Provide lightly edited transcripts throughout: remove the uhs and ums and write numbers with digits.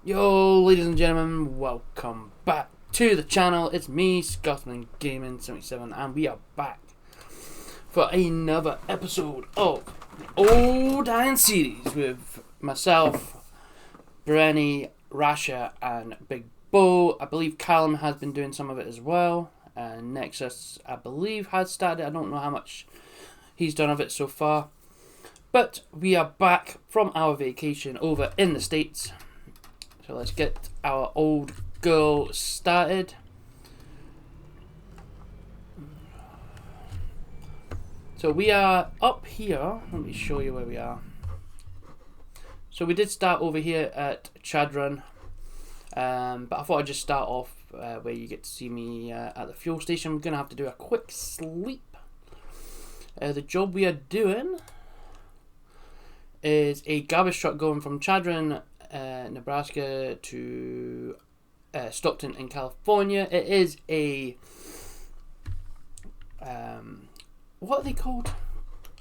Yo, ladies and gentlemen, welcome back to the channel. It's me, Scotsman Gaming 77, and we are back for another episode of the Old Iron series with myself, Brenny, Rasher, and Big Bo. I believe Callum has been doing some of it as well, and Nexus, I believe, has started. I don't know how much he's done of it so far, but we are back from our vacation over in the States. So let's get our old girl started. So we are up here. Let me show you where we are. So we did start over here at Chadron, but I thought I'd just start off where you get to see me at the fuel station. We're going to have to do a quick sleep. The job we are doing is a garbage truck going from Chadron, Nebraska to Stockton in California. It is a what are they called?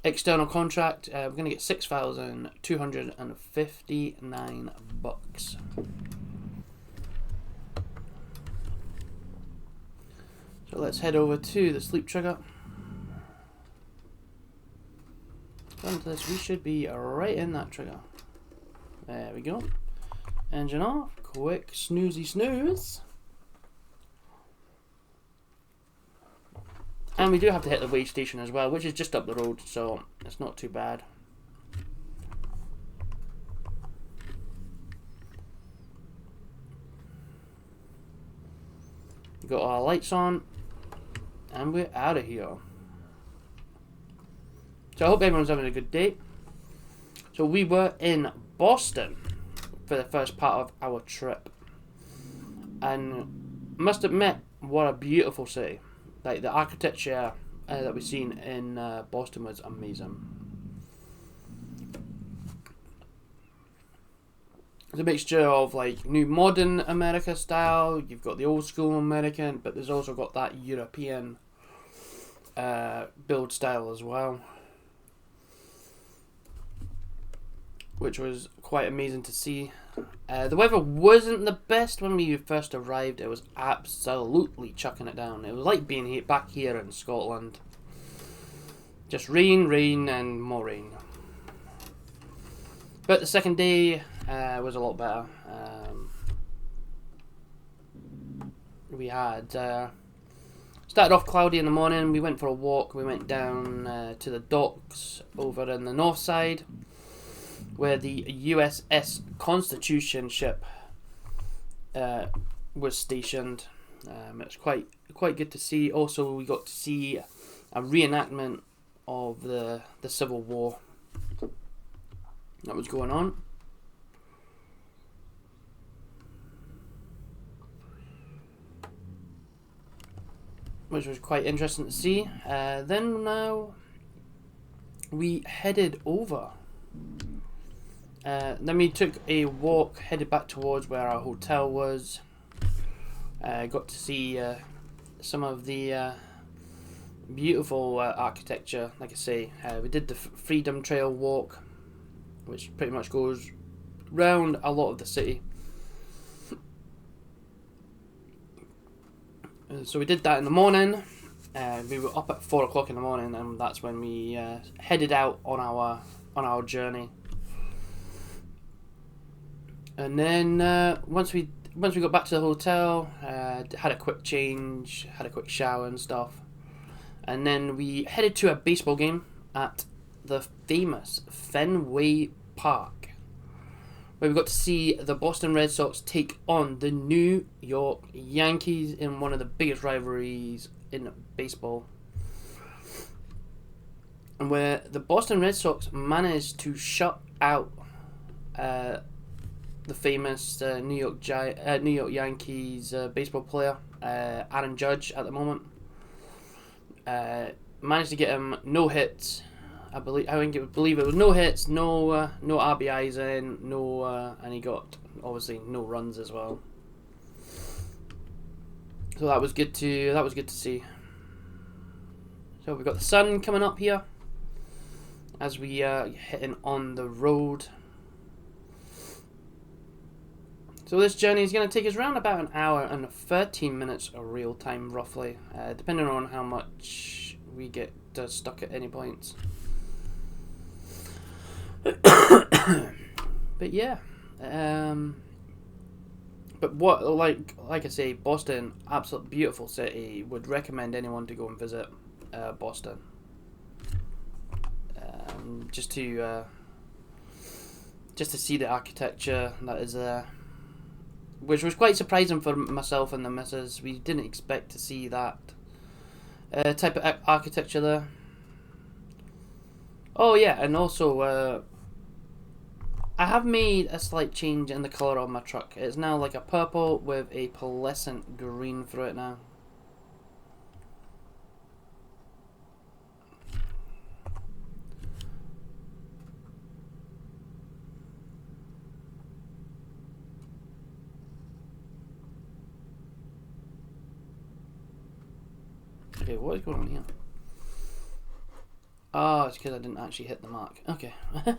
External contract. We're gonna get $6,259. So let's head over to the sleep trigger. Onto this, we should be right in that trigger. There we go. Engine off. Quick snoozy snooze. And we do have to hit the weigh station as well, which is just up the road, so it's not too bad. We got our lights on, and we're out of here. So I hope everyone's having a good day. So we were in Boston for the first part of our trip, and must admit, what a beautiful city. Like, the architecture that we've seen in Boston was amazing. It's a mixture of like new modern America style, you've got the old school American, but there's also got that European build style as well, which was quite amazing to see. The weather wasn't the best when we first arrived. It was absolutely chucking it down. It was like being back here in Scotland. Just rain, rain, and more rain. But the second day was a lot better. We had started off cloudy in the morning. We went for a walk. We went down to the docks over in the north side, where the USS Constitution ship was stationed. It's quite good to see. Also, we got to see a reenactment of the Civil War that was going on. Which was quite interesting to see. Then now we headed over. Then we took a walk, headed back towards where our hotel was. Got to see some of the beautiful architecture. Like I say, we did the Freedom Trail walk, which pretty much goes round a lot of the city. So we did that in the morning. We were up at 4 o'clock in the morning, and that's when we headed out on our journey. And then once we got back to the hotel, had a quick change, had a quick shower and stuff, and then we headed to a baseball game at the famous Fenway Park, where we got to see the Boston Red Sox take on the New York Yankees in one of the biggest rivalries in baseball, and where the Boston Red Sox managed to shut out the famous New York Yankees baseball player, Aaron Judge, at the moment. Managed to get him no hits. I believe it was no hits, no RBIs in, and he got obviously no runs as well. So that was good to see. So we've got the sun coming up here as we hitting on the road. So this journey is going to take us around about an hour and 13 minutes of real time, roughly, depending on how much we get stuck at any points. But yeah, but what like I say, Boston, absolute beautiful city. Would recommend anyone to go and visit Boston, just to see the architecture that is there. Which was quite surprising for myself and the missus. We didn't expect to see that type of architecture there. Oh yeah, and also I have made a slight change in the colour of my truck. It's now like a purple with a pearlescent green through it now. Okay, what is going on here? Oh, it's because I didn't actually hit the mark. Okay. I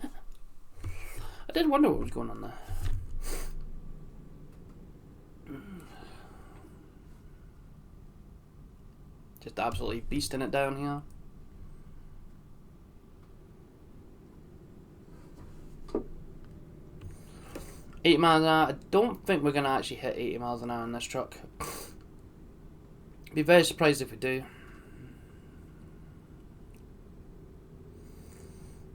did wonder what was going on there. Just absolutely beasting it down here. $80 miles an hour. I don't think we're going to actually hit 80 miles an hour in this truck. Be very surprised if we do.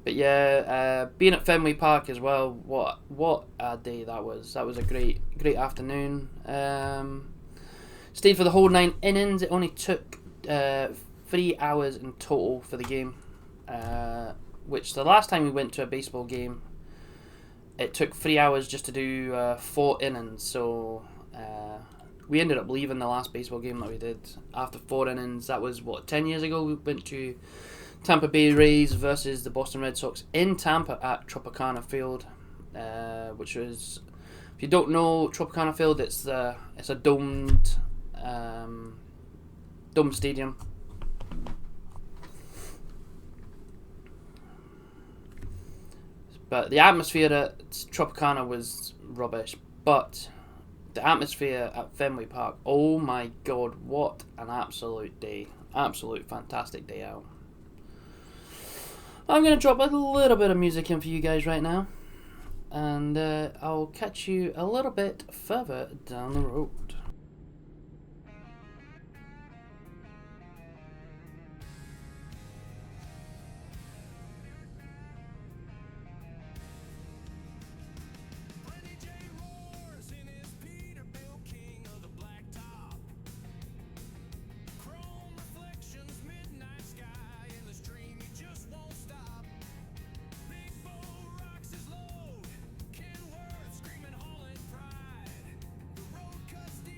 But yeah, being at Fenway Park as well, what a day that was. That was a great afternoon. Stayed for the whole 9 innings. It only took 3 hours in total for the game, which the last time we went to a baseball game, it took 3 hours just to do 4 innings. So we ended up leaving the last baseball game that we did after 4 innings. That was, what, 10 years ago? We went to Tampa Bay Rays versus the Boston Red Sox in Tampa at Tropicana Field, which was, if you don't know Tropicana Field, it's a domed stadium. But the atmosphere at Tropicana was rubbish. But the atmosphere at Fenway Park, oh my god, what an absolute day. Absolute fantastic day out. I'm going to drop a little bit of music in for you guys right now, and I'll catch you a little bit further down the road. Kenworth screaming, hauling pride. The road cuts deep.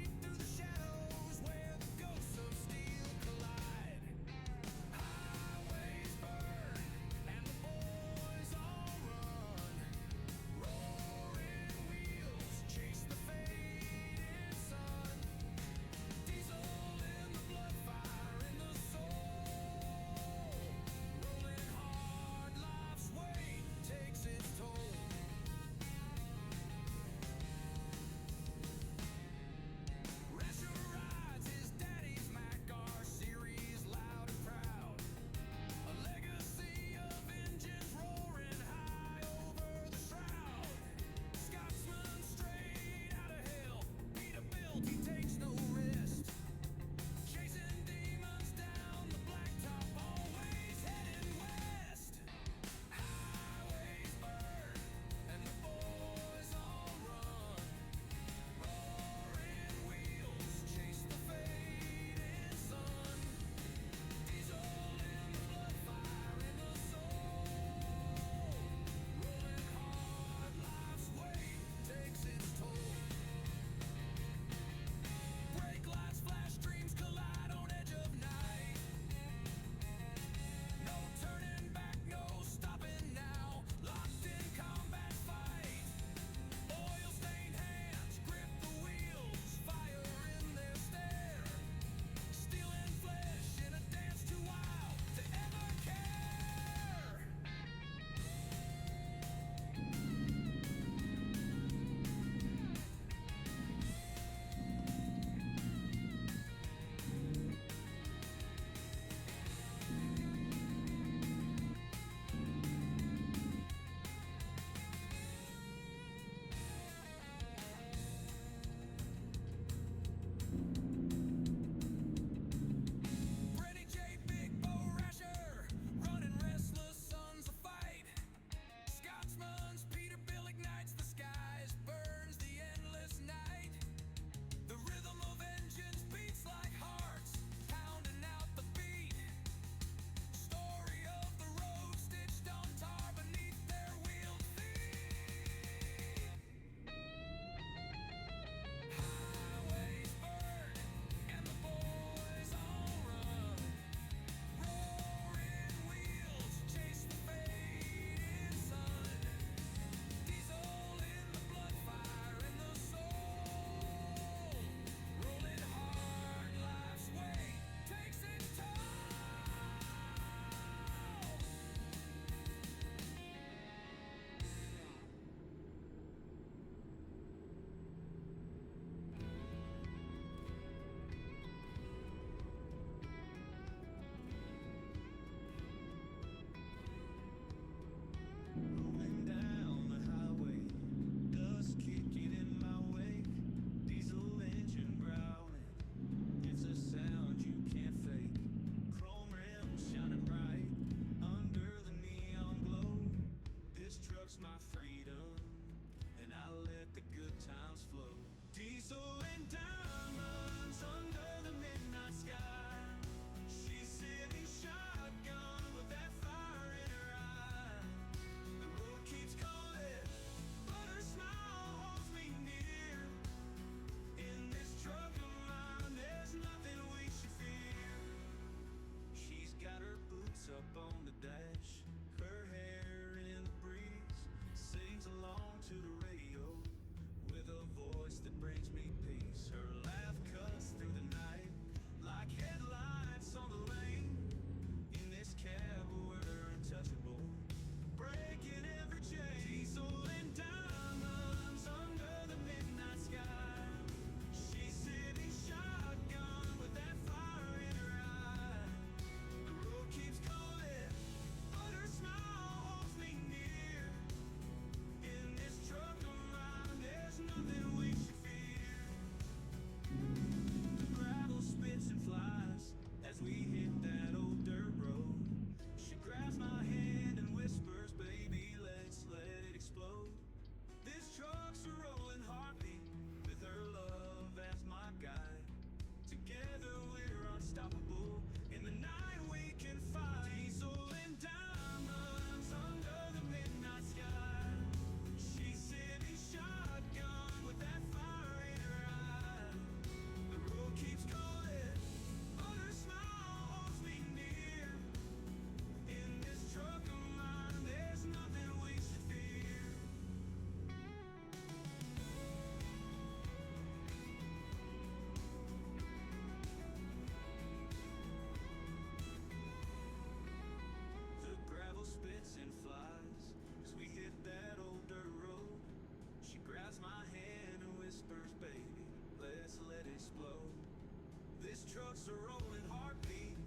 truck's a rolling heartbeat,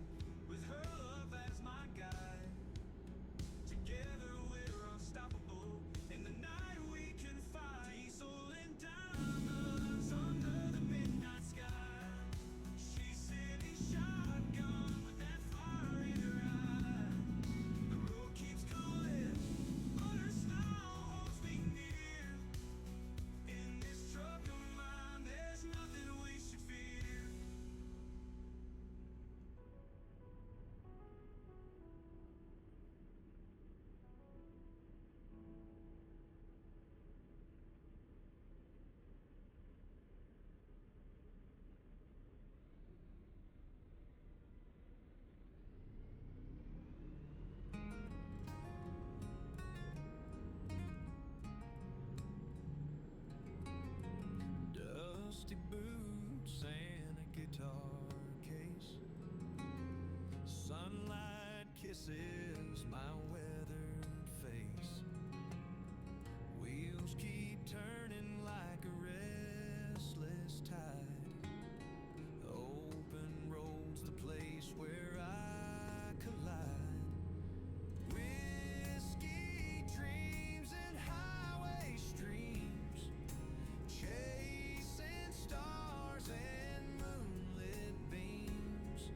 with her love as my guide. Together we're unstoppable. In the night we can fight, dieseling diamonds under the midnight sky. She's sitting shotgun with that fire in her eye. The road keeps cooling, but her smile holds me near. In this truck of mine, there's nothing we should fear. Dusty boots and a guitar case. Sunlight kisses my weathered face. Wheels keep turning like a restless tide. Open road's the place where I collide. Whiskey dreams and highway streams, chasing stars and moonlit beams.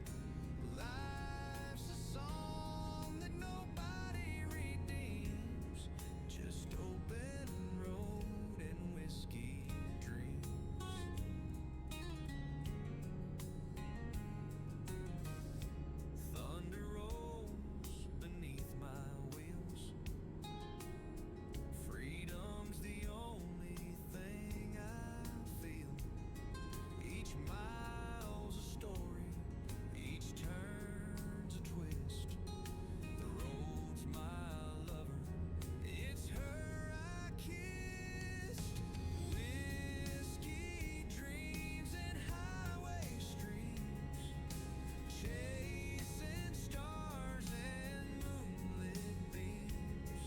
Life's a song that nobody redeems, just open road and whiskey dreams. Thunder rolls beneath my wheels. Freedom's the only thing I feel. Each mile's a story, each turn's a twist. The road's my lover, it's her I kissed. Whiskey dreams and highway streams, chasing stars and moonlit beams.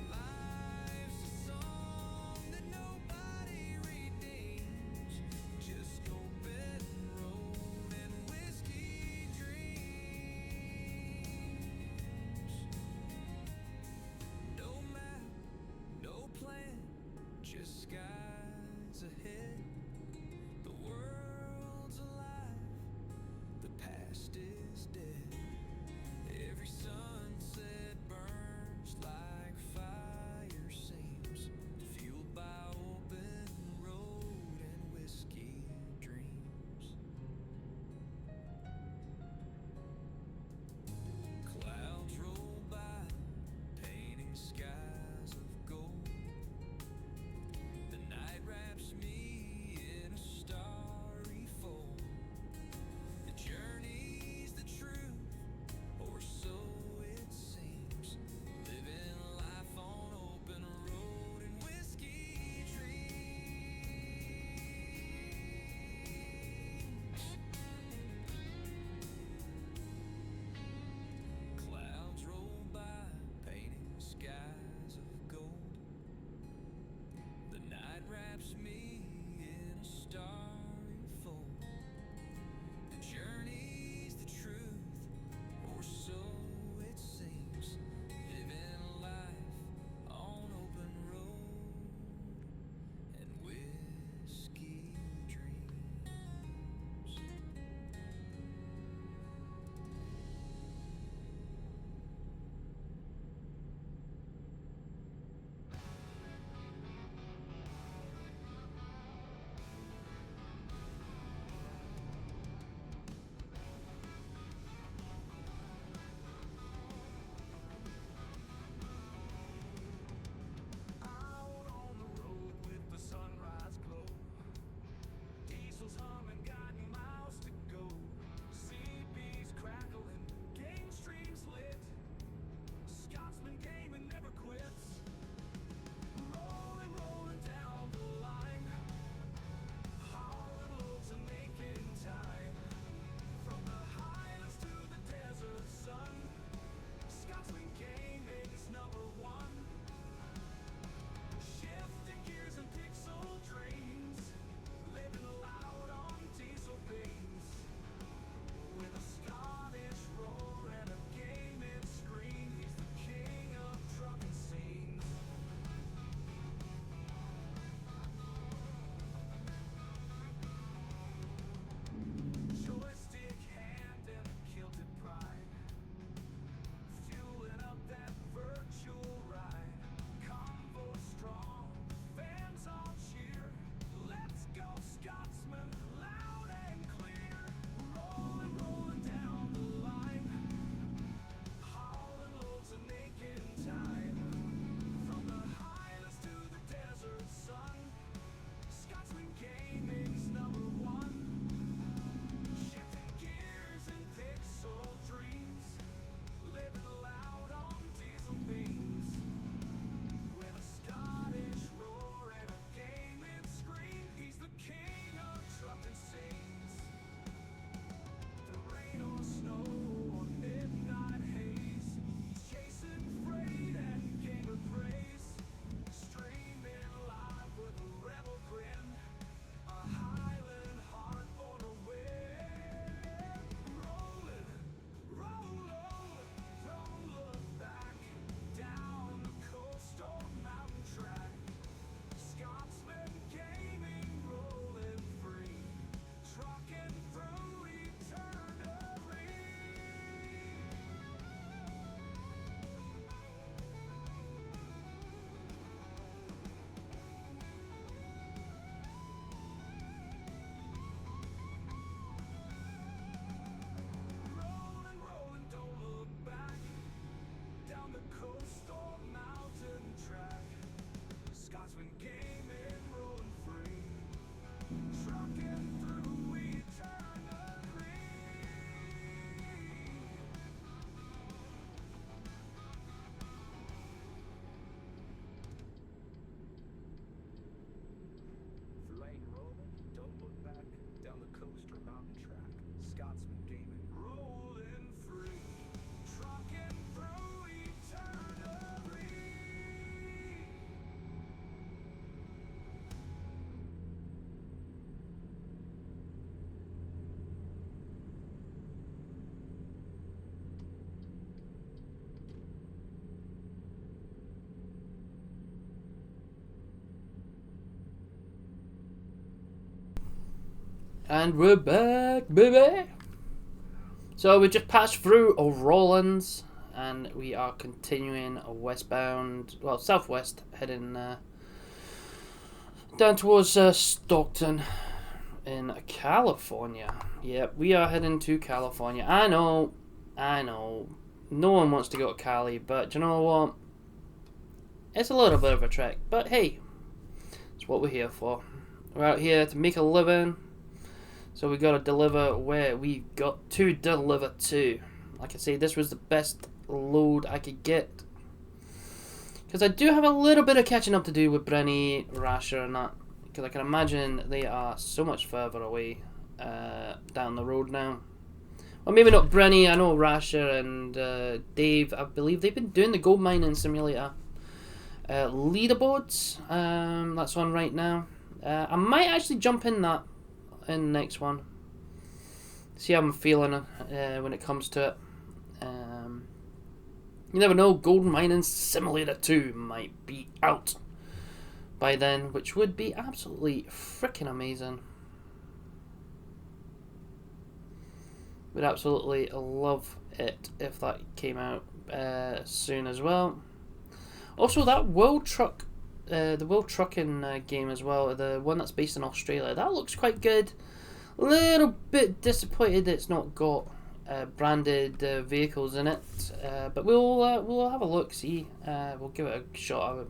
Life's a song that nobody redeems, just open road and whiskey dreams. No map, no plan, just skies ahead. The world's alive, the past is dead. Every sunset burns like fire seems, fueled by open road and whiskey dreams. Clouds roll by, painting skies of gold. The night wraps me And we're back, baby! So we just passed through Rollins, and we are continuing westbound, well, southwest, heading down towards Stockton in California. Yep, we are heading to California. I know, no one wants to go to Cali, but do you know what? It's a little bit of a trek, but hey, it's what we're here for. We're out here to make a living. So we got to deliver where we got to deliver to. Like I say, this was the best load I could get. Because I do have a little bit of catching up to do with Brenny, Rasher and that. Because I can imagine they are so much further away down the road now. Well, maybe not Brenny. I know Rasher and Dave, I believe they've been doing the gold mining simulator leaderboards. That's on right now. I might actually jump in that in the next one. See how I'm feeling when it comes to it. You never know, Gold Mining Simulator 2 might be out by then, which would be absolutely freaking amazing. Would absolutely love it if that came out soon as well. Also, that World Truck, the World Trucking game as well, the one that's based in Australia, that looks quite good. A little bit disappointed it's not got branded vehicles in it, but we'll have a look, see. We'll give it a shot.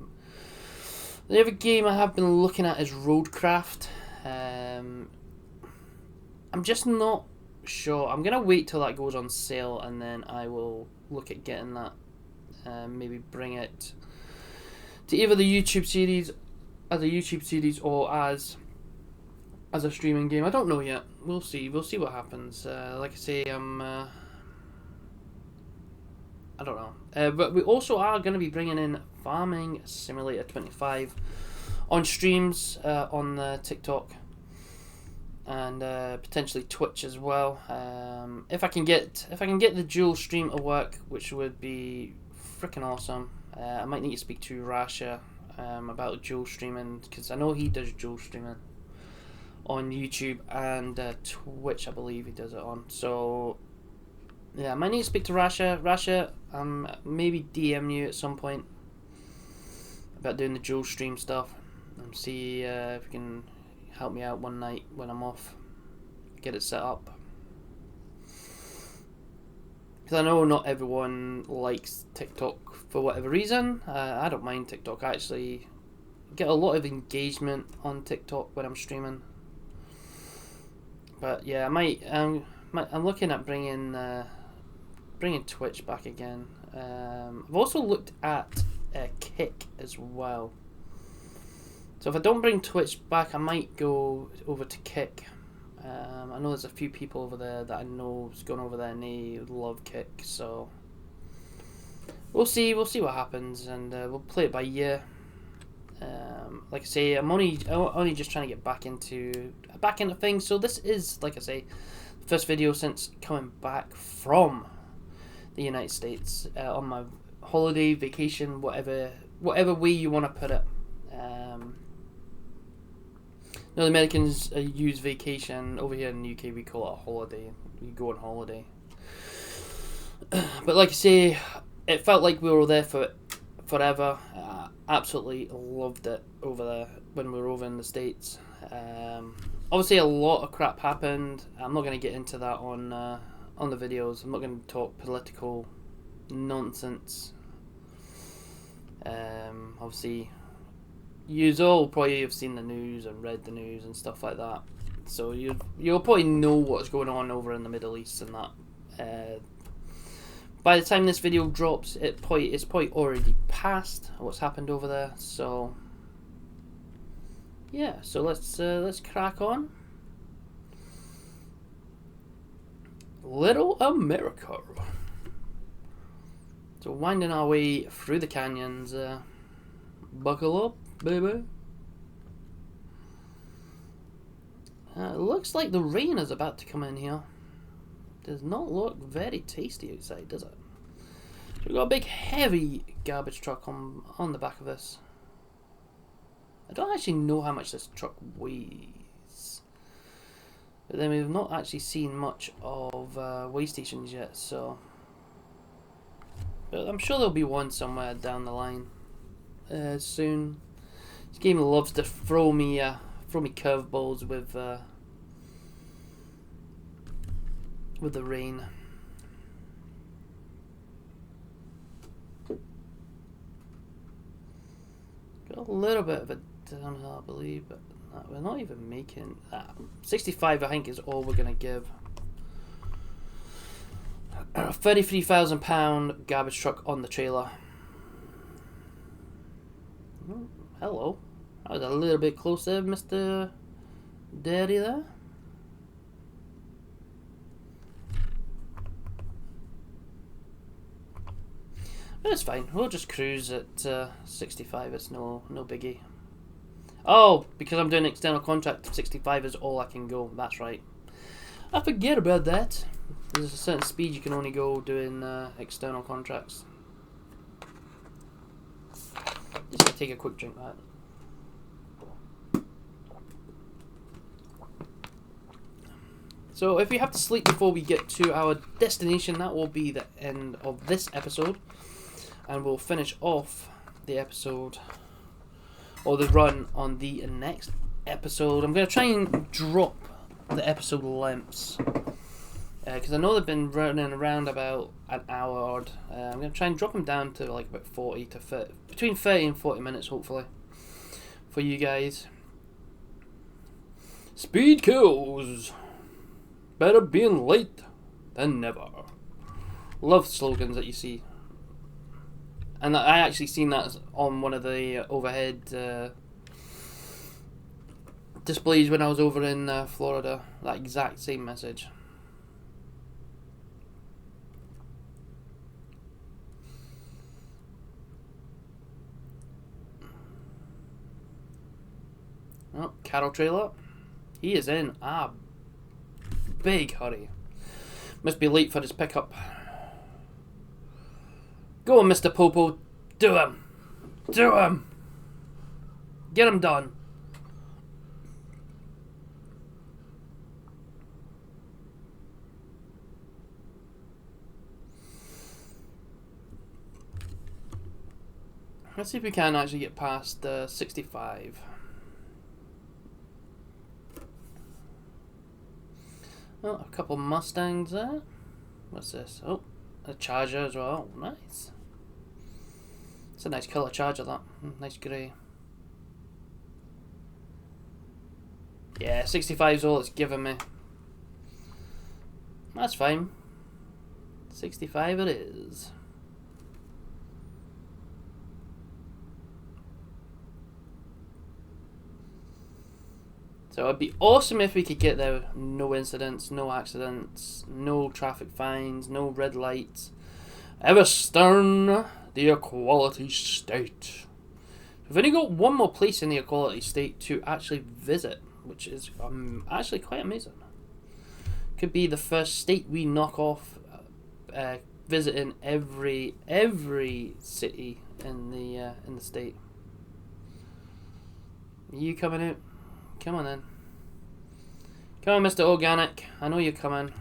The other game I have been looking at is Roadcraft. I'm just not sure. I'm gonna wait till that goes on sale and then I will look at getting that. Maybe bring it to either the YouTube series, or as a streaming game. I don't know yet. We'll see. We'll see what happens. Like I say, I don't know. But we also are going to be bringing in Farming Simulator 25 on streams on TikTok and potentially Twitch as well. If I can get the dual stream to work, which would be freaking awesome. I might need to speak to Rasher about dual streaming, because I know he does dual streaming on YouTube and Twitch. I believe he does it on. So yeah, I might need to speak to Rasher. Rasher, maybe DM you at some point about doing the dual stream stuff and see if you can help me out one night when I'm off, get it set up. Because I know not everyone likes TikTok for whatever reason. I don't mind TikTok. I actually get a lot of engagement on TikTok when I'm streaming. But yeah, I'm looking at bringing Twitch back again. I've also looked at Kick as well. So if I don't bring Twitch back, I might go over to Kick. I know there's a few people over there that I know is going over there and they love Kick, so we'll see what happens, and we'll play it by ear. Like I say, I'm only just trying to get back into things. So this is, like I say, the first video since coming back from the United States on my holiday, vacation, whatever way you want to put it. No, the Americans use vacation. Over here in the UK, we call it a holiday. You go on holiday. But like I say, it felt like we were there for forever. Absolutely loved it over there when we were over in the States. Obviously, a lot of crap happened. I'm not going to get into that on the videos. I'm not going to talk political nonsense. Obviously, you all probably have seen the news and read the news and stuff like that, so you'll probably know what's going on over in the Middle East and that. By the time this video drops, it's probably already past what's happened over there. So yeah, so let's crack on. Little America. So winding our way through the canyons. Buckle up, baby. It looks like the rain is about to come in here. Does not look very tasty outside, does it? So we've got a big heavy garbage truck on the back of this. I don't actually know how much this truck weighs. But then we've not actually seen much of way stations yet, so. But I'm sure there'll be one somewhere down the line soon. This game loves to throw me curveballs with the rain. Got a little bit of a downhill, I believe, but we're not even making that. 65, I think, is all we're gonna give. A £33,000 garbage truck on the trailer. Oh, hello. That was a little bit close there, Mr. Daddy there. But it's fine. We'll just cruise at 65. It's no biggie. Oh, because I'm doing external contract, 65 is all I can go. That's right. I forget about that. There's a certain speed you can only go doing external contracts. Just gonna take a quick drink of that. So if we have to sleep before we get to our destination, that will be the end of this episode. And we'll finish off the episode, or the run, on the next episode. I'm going to try and drop the episode lengths, because I know they've been running around about an hour odd. I'm going to try and drop them down to like about 40 to 30, between 30 and 40 minutes, hopefully, for you guys. Speed kills. Better being late than never. Love slogans that you see. And I actually seen that on one of the overhead displays when I was over in Florida. That exact same message. Oh, cattle trailer. He is in a big hurry. Must be late for his pickup. Go on, Mr. Popo. Do him. Do him. Get him done. Let's see if we can actually get past 65. Oh, a couple Mustangs there. What's this? Oh, a Charger as well. Nice. It's a nice colour Charger, that. Nice grey. Yeah, 65 is all it's giving me. That's fine. 65 it is. So it'd be awesome if we could get there, no incidents, no accidents, no traffic fines, no red lights. Everstern, the equality state. We've only got one more place in the equality state to actually visit, which is actually quite amazing. Could be the first state we knock off visiting every city in the state. Are you coming out? Come on then. Come on, Mr. Organic. I know you're coming.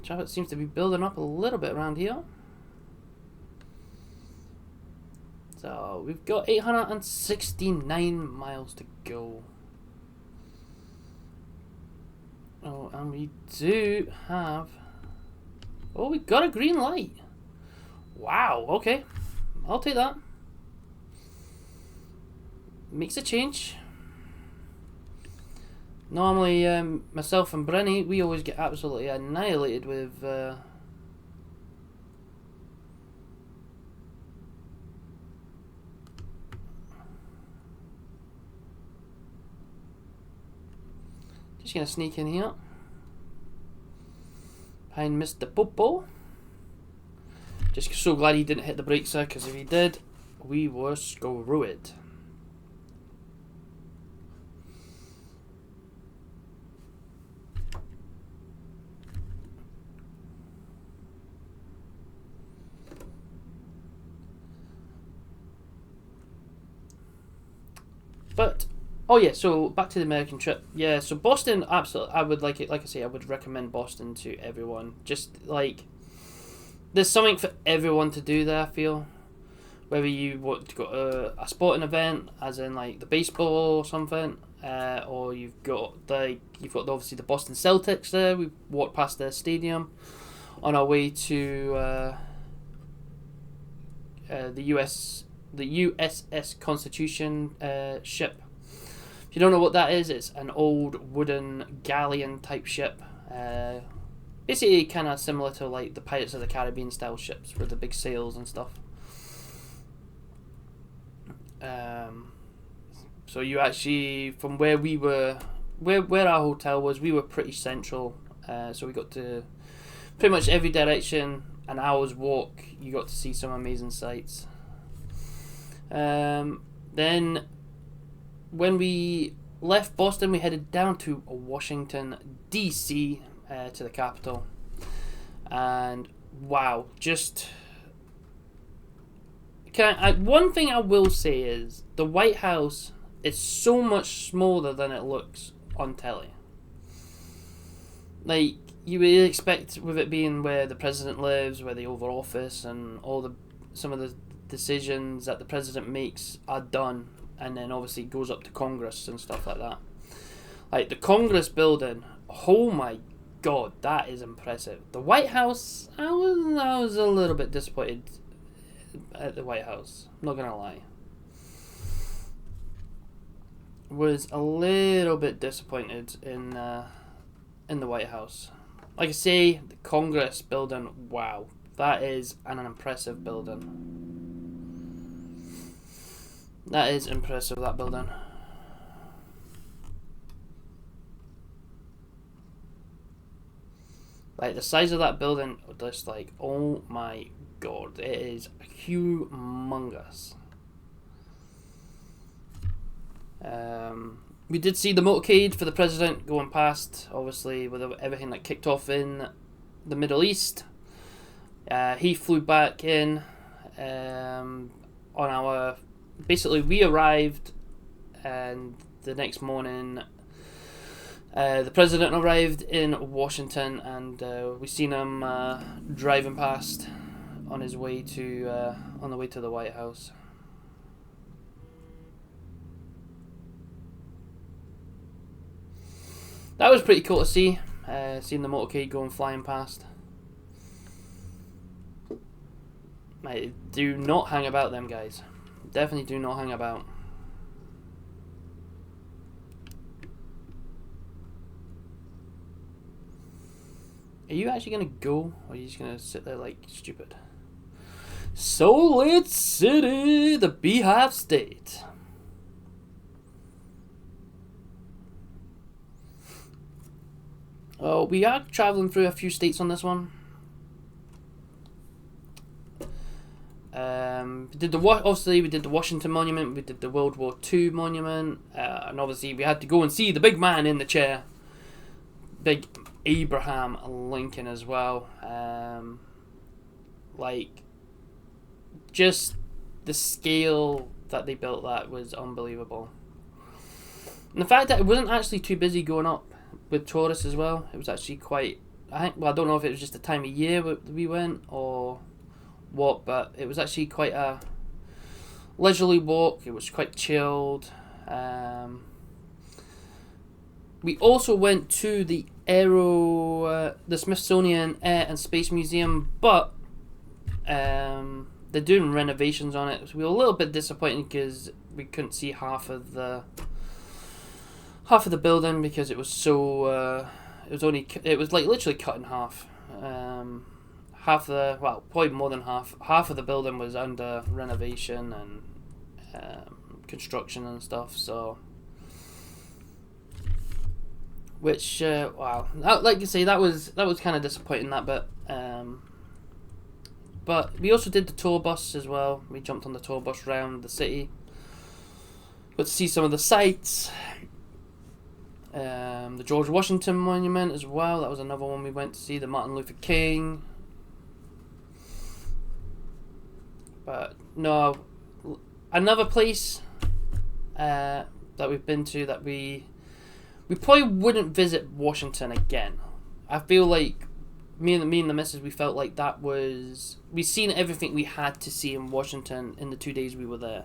Traffic seems to be building up a little bit around here. So we've got 869 miles to go. Oh, and we do have... Oh, we got a green light. Wow, okay. I'll take that. Makes a change. Normally, myself and Brenny, we always get absolutely annihilated with... Just gonna sneak in here. Behind Mr. Popo. Just so glad he didn't hit the brakes there, because if he did, we were screwed. But oh yeah, so back to the American trip. Yeah, so Boston, absolutely, I would like it. Like I say, I would recommend Boston to everyone. Just like there's something for everyone to do there. I feel whether you want to go to a sporting event, as in like the baseball or something, or you've got obviously the Boston Celtics there. We walked past their stadium on our way to the USS Constitution ship. If you don't know what that is, it's an old wooden galleon type ship. Basically, kind of similar to like the Pirates of the Caribbean style ships with the big sails and stuff. So you actually, from where we were, where our hotel was, we were pretty central. So we got to pretty much every direction, an hour's walk. You got to see some amazing sights. Then when we left Boston, we headed down to Washington, D.C., to the capital. And wow, just... one thing I will say is the White House is so much smaller than it looks on telly. Like, you would expect with it being where the president lives, where the Oval Office and some of the decisions that the president makes are done, and then obviously it goes up to Congress and stuff like that. Like the Congress building, oh my god, that is impressive. The White House, I was a little bit disappointed at the White House, I'm not gonna lie. Was a little bit disappointed in the White House. Like I say, the Congress building, wow, that is an impressive building. That is impressive, that building. Like the size of that building, just like, oh my god, it is humongous. We did see the motorcade for the president going past, obviously with everything that kicked off in the Middle East. He flew back in on our... Basically, we arrived, and the next morning, the president arrived in Washington, and we seen him driving past on his way to on the way to the White House. That was pretty cool to see, seeing the motorcade going flying past. Mate, do not hang about them guys. Definitely do not hang about. Are you actually going to go, or are you just going to sit there like stupid? Salt City, the Beehive State. Oh, we are traveling through a few states on this one. Obviously we did the Washington Monument, we did the World War II Monument, and obviously we had to go and see the big man in the chair, big Abraham Lincoln as well. Like, just the scale that they built that was unbelievable. And the fact that it wasn't actually too busy going up with tourists as well. It was actually quite... I don't know if it was just the time of year we went or what, but it was actually quite a leisurely walk. It was quite chilled. We also went to the the Smithsonian Air and Space Museum, but they're doing renovations on it. So we were a little bit disappointed because we couldn't see half of the building because it was so it was like literally cut in half. Probably more than half of the building was under renovation and construction and stuff, so which wow, like you say, that was kind of disappointing, that bit. But we also did the tour bus as well. We jumped on the tour bus around the city, got to see some of the sights. The George Washington Monument as well, that was another one we went to see. The Martin Luther King. But no, another place to that we've been to that we probably wouldn't visit Washington again. I feel like me and the missus, we felt like that was, we seen everything we had to see in Washington in the 2 days we were there.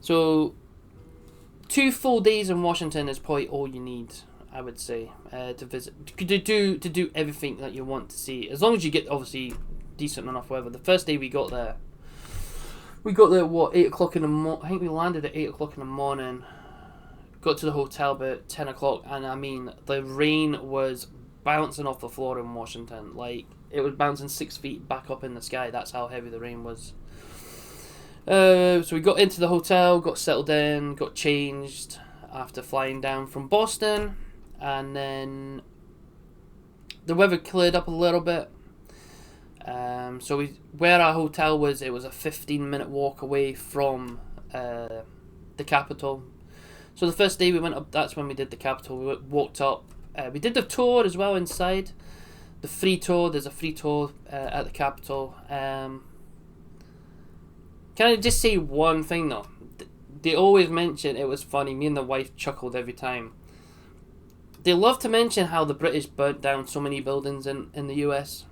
So 2 full days in Washington is probably all you need, I would say, to visit, to do everything that you want to see, as long as you get obviously decent enough weather. The first day we got there what, 8 o'clock in the morning. I think we landed at 8 o'clock in the morning, got to the hotel about 10 o'clock, and I mean the rain was bouncing off the floor in Washington. Like, it was bouncing 6 feet back up in the sky. That's how heavy the rain was. So we got into the hotel, got settled in, got changed after flying down from Boston, and then the weather cleared up a little bit. So where our hotel was, it was a 15-minute walk away from the Capitol. So the first day we went up, that's when we did the Capitol. We walked up. We did the tour as well inside. The free tour. There's a free tour at the Capitol. Can I just say one thing though? They always mention, it was funny, me and the wife chuckled every time. They love to mention how the British burnt down so many buildings in the US.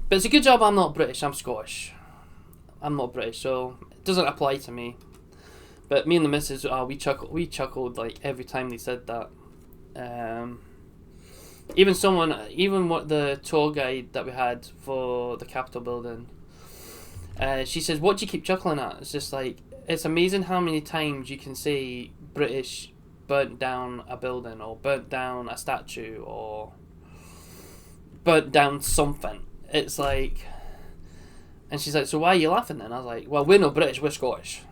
But it's a good job I'm not British, I'm Scottish. I'm not British, so it doesn't apply to me. But me and the missus, we chuckled like every time they said that. Even what the tour guide that we had for the Capitol building, she says, "What do you keep chuckling at?" It's just like, it's amazing how many times you can say British burnt down a building, or burnt down a statue, or burnt down something. It's like, and she's like, "So why are you laughing then?" I was like, "Well, we're not British, we're Scottish.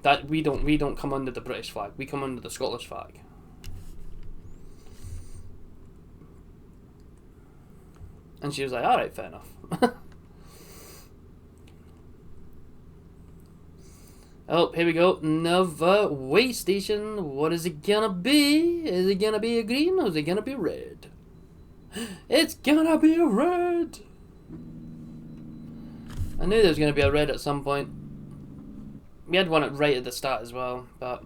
That we don't come under the British flag. We come under the Scottish flag." And she was like, "All right, fair enough." Oh, here we go. Another way station. What is it gonna be? Is it gonna be a green or is it gonna be red? It's gonna be a red. I knew there was gonna be a red at some point. We had one right at the start as well, but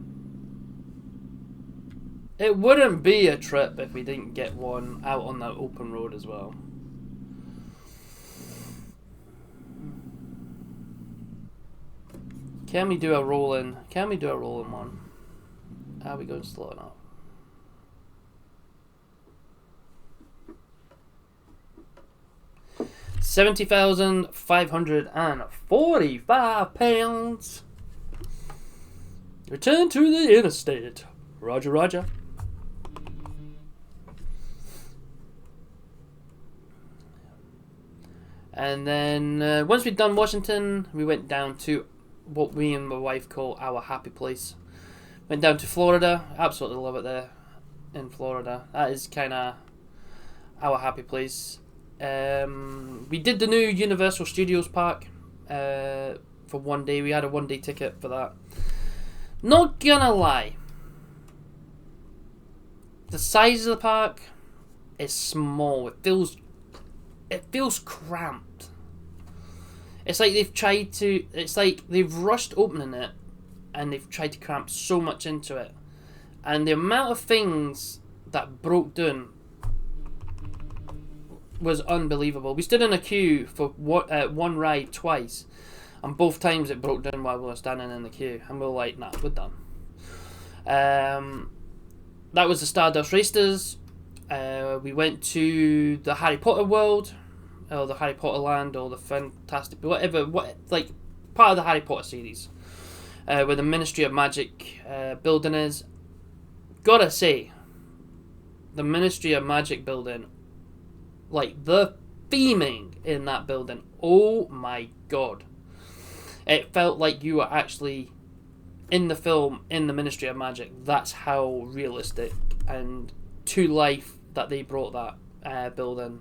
it wouldn't be a trip if we didn't get one out on the open road as well. Can we do a rolling? Can we do a rolling one? Are we going slow enough? £70,545. Return to the interstate. Roger, roger. And then once we'd done Washington, we went down to what me and my wife call our happy place. Went down to Florida. Absolutely love it there in Florida. That is kind of our happy place. We did the new Universal Studios park for 1 day. We had a 1 day ticket for that. Not gonna lie, the size of the park is small. It feels cramped. It's like they've rushed opening it, and they've tried to cramp so much into it, and the amount of things that broke down was unbelievable. We stood in a queue for one ride twice, and both times it broke down while we were standing in the queue, and we were like, "Nah, we're done." That was the Stardust Racers. We went to the Harry Potter world, or the Harry Potter land, or the Fantastic, whatever, like part of the Harry Potter series, where the Ministry of Magic building is. Gotta say, the Ministry of Magic building, like the theming in that building, oh my god. It felt like you were actually in the film, in the Ministry of Magic. That's how realistic and to life that they brought that building.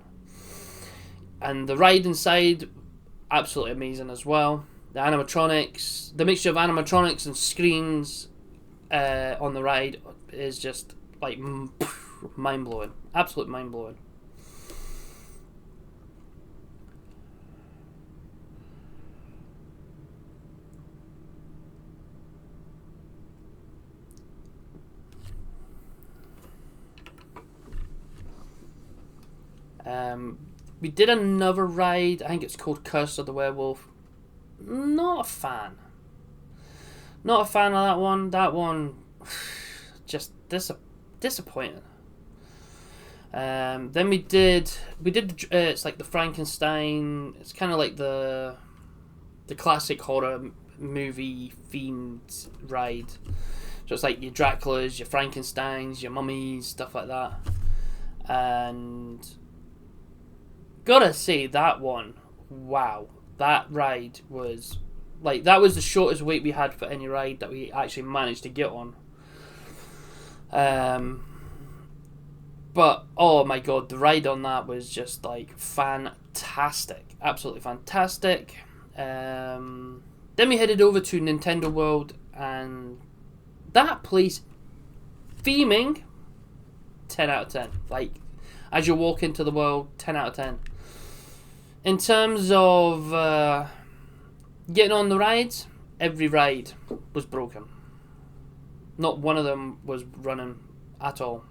And the ride inside, absolutely amazing as well. The animatronics, the mixture of animatronics and screens on the ride is just like mind-blowing. Absolute mind-blowing. We did another ride. I think it's called Curse of the Werewolf. Not a fan. Not a fan of that one. That one, just disappointing. Then we did it's like the Frankenstein. It's kind of like the classic horror movie themed ride. So it's like your Draculas, your Frankensteins, your mummies, stuff like that. And gotta say, that one, wow, that ride was like, that was the shortest wait we had for any ride that we actually managed to get on. But oh my god, the ride on that was just like fantastic, absolutely fantastic. Then we headed over to Nintendo World, and that place, theming, 10 out of 10. Like, as you walk into the world, 10 out of 10. In terms of getting on the rides, every ride was broken. Not one of them was running at all.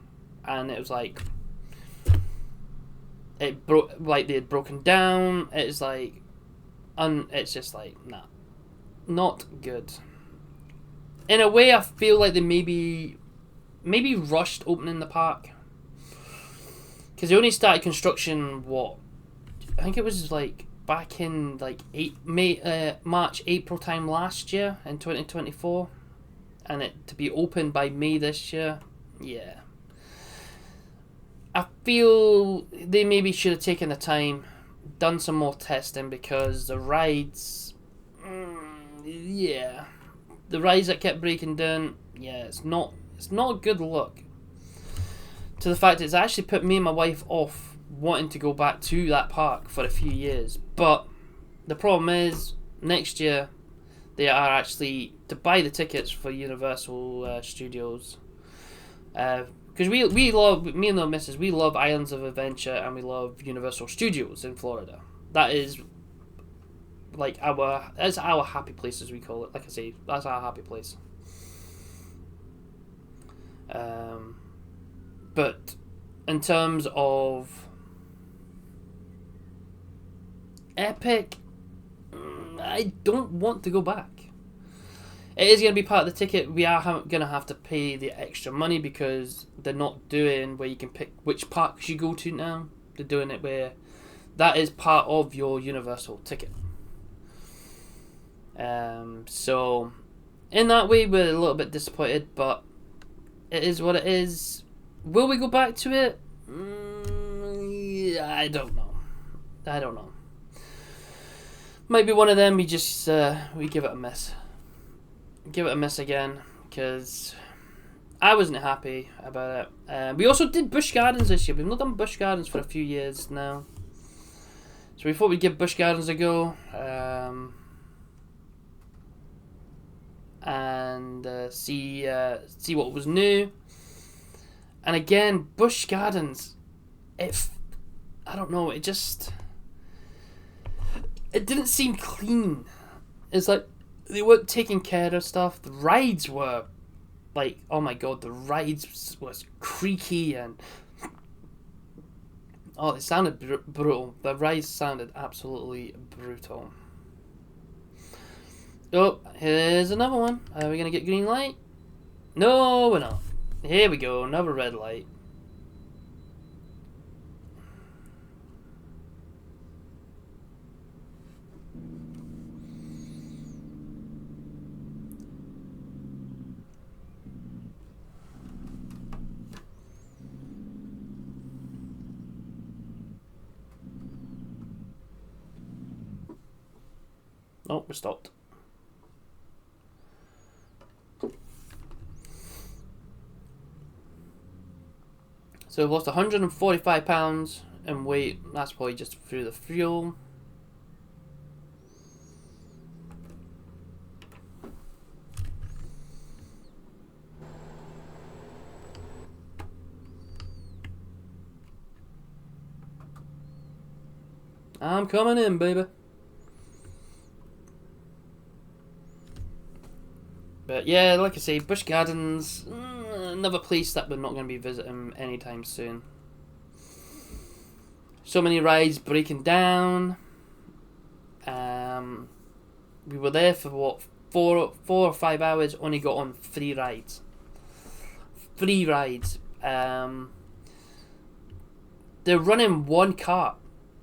And it was like, it broke, like they had broken down. It's like, it's just like, nah, not good. In a way, I feel like they maybe rushed opening the park, because they only started construction, what, I think it was like back in like March, April time last year in 2024, and it to be open by May this year. Yeah, I feel they maybe should have taken the time, done some more testing, because the rides, yeah, the rides that kept breaking down, yeah, it's not a good look. To the fact it's actually put me and my wife off wanting to go back to that park for a few years. But the problem is, next year they are actually to buy the tickets for Universal Studios. Because we love, me and the missus, we love Islands of Adventure and we love Universal Studios in Florida. That is like that's our happy place, as we call it. Like I say, that's our happy place. But in terms of Epic, I don't want to go back. It is going to be part of the ticket. We are going to have to pay the extra money, because they're not doing where you can pick which parks you go to now. They're doing it where that is part of your Universal ticket. So in that way, we're a little bit disappointed, but it is what it is. Will we go back to it? I don't know. Might be one of them. We just we give it a miss. Give it a miss again, because I wasn't happy about it. We also did Busch Gardens this year. We've not done Busch Gardens for a few years now, so we thought we'd give Busch Gardens a go, and see what was new. And again, Busch Gardens, I don't know, it didn't seem clean. It's like they weren't taking care of stuff. The rides were like, oh my god, the rides was creaky, and oh, it sounded brutal. The rides sounded absolutely brutal. Oh, here's another one. Are we gonna get green light? No, we're not. Here we go, another red light. Oh, we're stopped. So we've lost £145 in weight. That's probably just through the fuel. I'm coming in, baby. But yeah, like I say, Busch Gardens, another place that we're not going to be visiting anytime soon. so many rides breaking down. We were there for what, 4 or 5 hours. Only got on 3 rides. 3 rides. They're running one cart,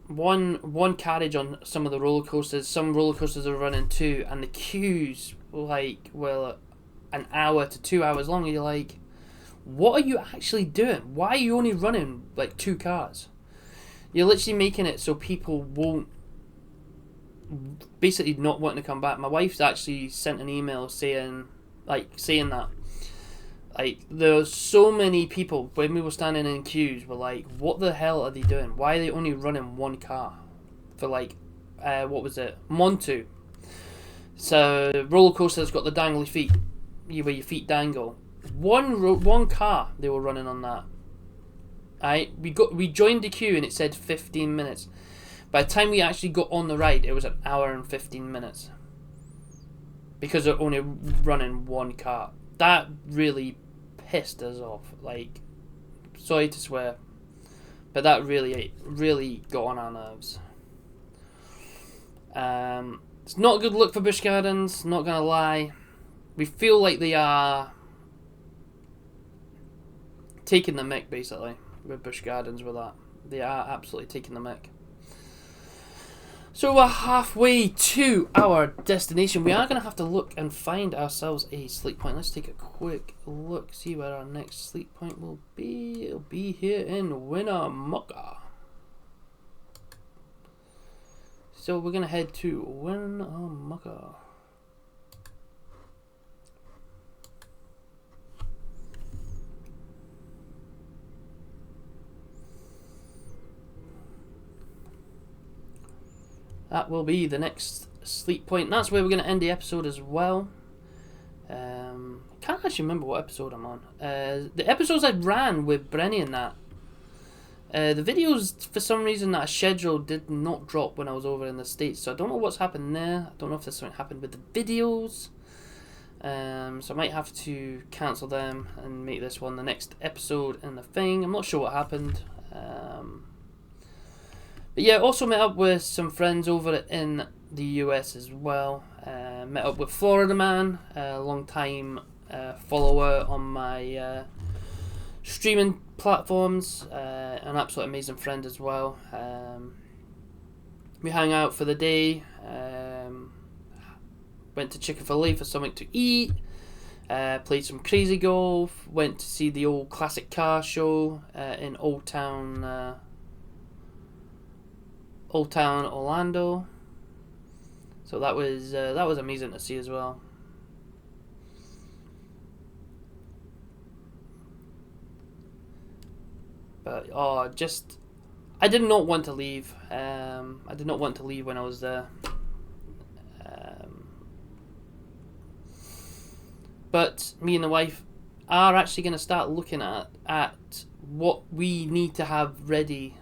one carriage on some of the roller coasters. Some roller coasters are running 2, and the queues like an hour to 2 hours long. And you're like, what are you actually doing? Why are you only running like 2 cars? You're literally making it so people won't, basically not wanting to come back. My wife's actually sent an email saying that. Like, there's so many people, when we were standing in queues, were like, what the hell are they doing? Why are they only running one car? For like, what was it? Montu. So, roller coaster's got the dangly feet, where your feet dangle. One car they were running on that. We joined the queue and it said 15 minutes. By the time we actually got on the ride, it was an hour and 15 minutes. Because they're only running one car. That really pissed us off. Like, sorry to swear, but that really got on our nerves. It's not a good look for Busch Gardens, not gonna lie. We feel like they are taking the mick, basically, with Busch Gardens with that. They are absolutely taking the mick. So we're halfway to our destination. We are going to have to look and find ourselves a sleep point. Let's take a quick look, see where our next sleep point will be. It'll be here in Winnemucca. So we're going to head to Winnemucca. That will be the next sleep point. That's where we're going to end the episode as well. Can't actually remember what episode I'm on. The episodes I ran with Brenny and that. The videos, for some reason, that I scheduled did not drop when I was over in the States. So I don't know what's happened there. I don't know if there's something happened with the videos. So I might have to cancel them and make this one the next episode in the thing. I'm not sure what happened. But yeah, also met up with some friends over in the US as well. Met up with Florida Man, a long time follower on my streaming platforms, an absolute amazing friend as well. We hung out for the day, went to Chick-fil-A for something to eat, played some crazy golf, went to see the old classic car show in Old Town Orlando. So that was amazing to see as well. But I did not want to leave. I did not want to leave when I was there. But me and the wife are actually going to start looking at what we need to have ready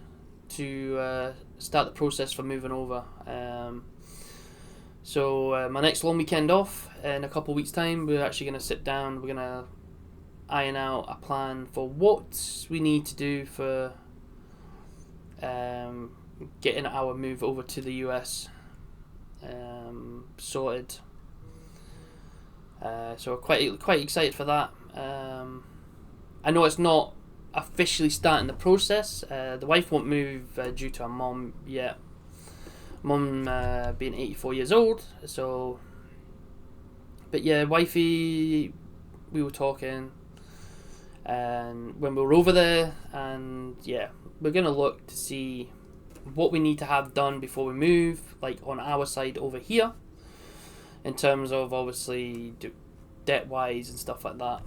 to start the process for moving over. So my next long weekend off in a couple of weeks' time, we're actually going to sit down. We're going to iron out a plan for what we need to do for getting our move over to the US sorted. So we're quite excited for that. I know it's not officially starting the process. The wife won't move due to her mum yet. Mum being 84 years old. So, but yeah, wifey, we were talking, and when we were over there, and yeah, we're gonna look to see what we need to have done before we move, like on our side over here, in terms of obviously debt wise and stuff like that.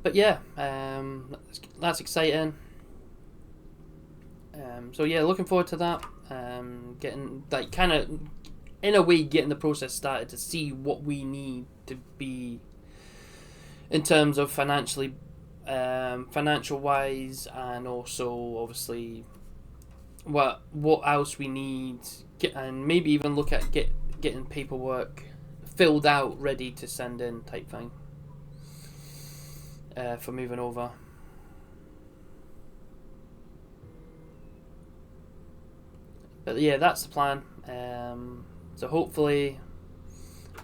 But yeah, that's exciting. So yeah, looking forward to that. Getting like kind of in a way getting the process started to see what we need to be in terms of financial wise, and also obviously what else we need, and maybe even look at getting paperwork filled out ready to send in type thing for moving over. But yeah, that's the plan. So hopefully,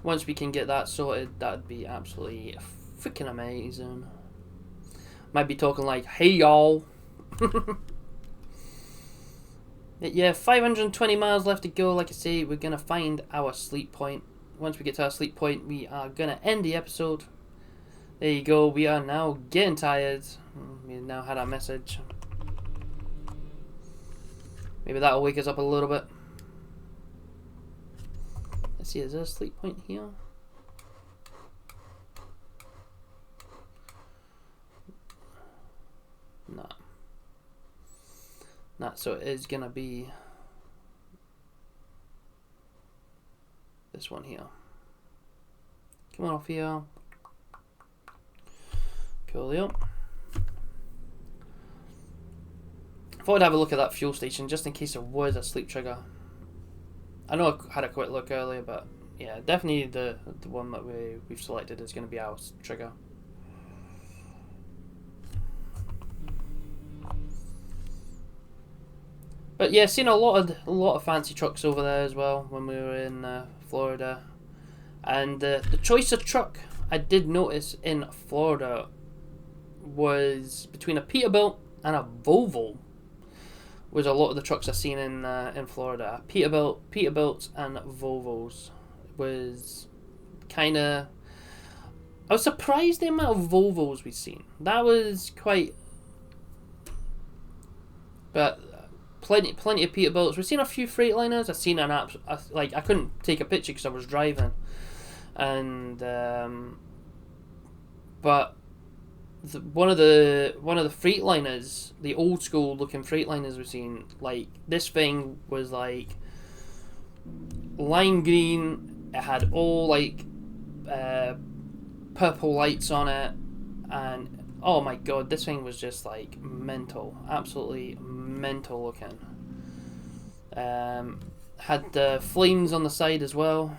once we can get that sorted, that'd be absolutely freaking amazing. Might be talking like, hey y'all. Yeah, 520 miles left to go. Like I say, we're going to find our sleep point. Once we get to our sleep point, we are going to end the episode. There you go. We are now getting tired. We now had our message. Maybe that'll wake us up a little bit. Let's see, is there a sleep point here? No. Nah, so it is gonna be this one here. Come on off here. Coolio. I thought I'd have a look at that fuel station just in case there was a sleep trigger. I know I had a quick look earlier, but yeah, definitely the one that we've selected is going to be our trigger. But yeah, seen a lot of fancy trucks over there as well when we were in Florida, and the choice of truck I did notice in Florida was between a Peterbilt and a Volvo. Was a lot of the trucks I've seen in Florida. Peterbilts and Volvos was kind of. I was surprised the amount of Volvos we've seen. That was quite. But plenty of Peterbilts. We've seen a few Freightliners. I've seen an app. Like I couldn't take a picture because I was driving, and but. One of the Freightliners, the old school looking Freightliners we've seen, like this thing was like lime green. It had all like purple lights on it, and oh my god, this thing was just like mental, absolutely mental looking. Had the flames on the side as well.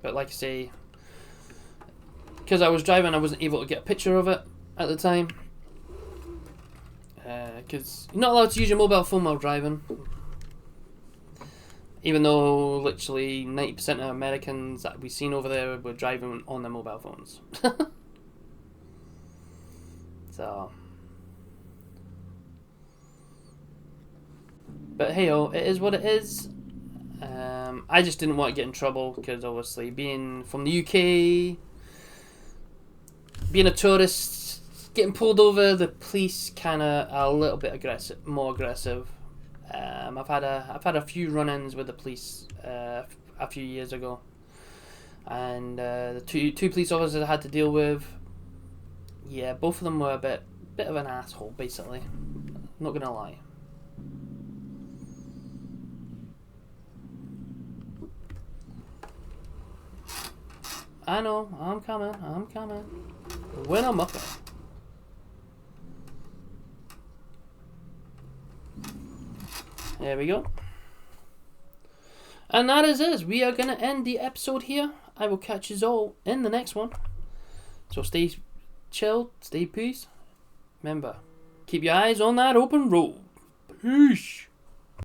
But like I say, because I was driving, I wasn't able to get a picture of it at the time. Because you're not allowed to use your mobile phone while driving. Even though literally 90% of Americans that we've seen over there were driving on their mobile phones. So. But hey, it is what it is. I just didn't want to get in trouble because obviously being from the UK, being a tourist, getting pulled over, the police kind of are a little bit more aggressive. I've had a few run-ins with the police a few years ago, and the two police officers I had to deal with. Yeah, both of them were a bit of an asshole, basically. Not gonna lie. I know, I'm coming. When I'm up there. There we go. And that is it. We are going to end the episode here. I will catch you all in the next one. So stay chilled, stay peace. Remember, keep your eyes on that open road. Peace.